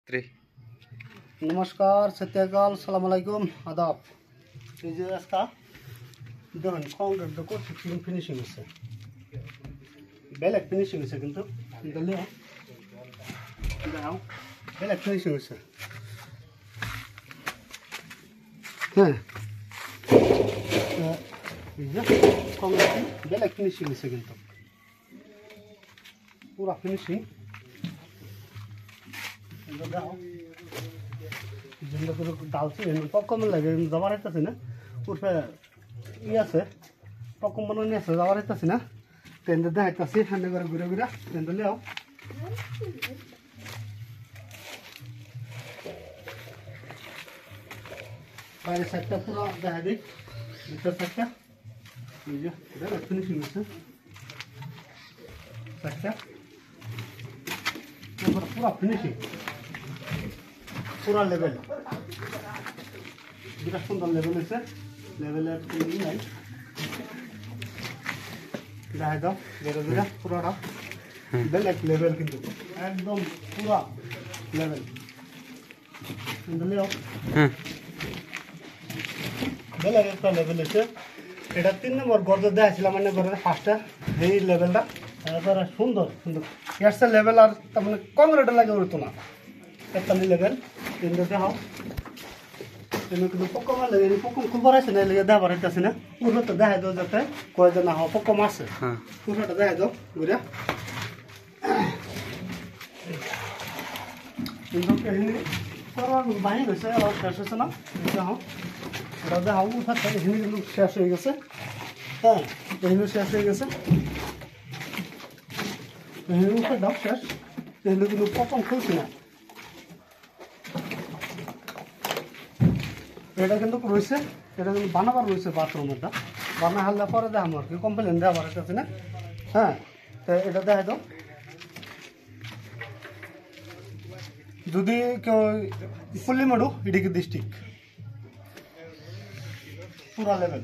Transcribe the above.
नमस्कार सत्यकाल सलाम अलैकुम आदाब इसका देखুন কংক্রিট তো করতে ফিনিশিং হচ্ছে বেলেগ ফিনিশিং হচ্ছে কিন্তু দেখলে দাও বেলেগ ফিনিশিং হচ্ছে হ্যাঁ এই যে কংক্রিট বেলেগ ফিনিশিং হচ্ছে কিন্তু পুরো ফিনিশিং দাও जिंदा को डालছে পক্কম লাগে যাবার হইতাছে না পুরো ই আছে পক্কম বানানি আছে যাবার হইতাছে না তেন্দ দেখাইতাছে সামনে করে ঘুরে ঘুরে তেন্দ লিও বাইরে সাইডটা পুরো দেখা দিই ভিতর সাইডটা এই যে এটা ফিনিশিং আছে সাইডটা পুরো ফিনিশিং पूरा लेवल बिरा सुंदर लेवल है लेवल नहीं दाहे दो बिरा बिरा पूरा बेल एक लेवल किंतु एकदम पूरा लेवल इंदले बेल एक लेवल है এটা 3 নম্বর গর্দ দেখাইছিলাম মানে গর্দের ফার্স্টটা এই লেভেলটা এবার সুন্দর সুন্দর এর লেভেল আর মানে কংক্রিট লাগে উঠতো না একটা লেভেল তিনটা দাও তুমি কিন্তু পক্কম লাগে পক্কম খুব বড় আছে না লাগে দাও বড়টা আছে না পুরোটা দেখাই দাও যাতে কয় না হয় পক্কম আছে হ্যাঁ পুরোটা দেখাই দাও বুঝা কিন্তু এখানে সরল বাইরে গেছে আর শেষ হচ্ছে না দাও এটা দাও উঠাতে এখানে কিন্তু শেষ হয়ে গেছে হ্যাঁ এখানে শেষ হয়ে গেছে এখানে উঠে দাও শেষ এখানে কিন্তু পক্কম খুলছে না এটা কিন্তু রয়েছে এটা কিন্তু বানাবার রয়েছে বাথরুমটা বানা হাললে পরে দেয় আমার কি কমপ্লেন দেওয়া আমার কাছে না হ্যাঁ তো এটা দেখাই দাও যদি কেউ ফুলি মারু ইডিকে ডিস্ট্রিক্ট পুরা লেভেল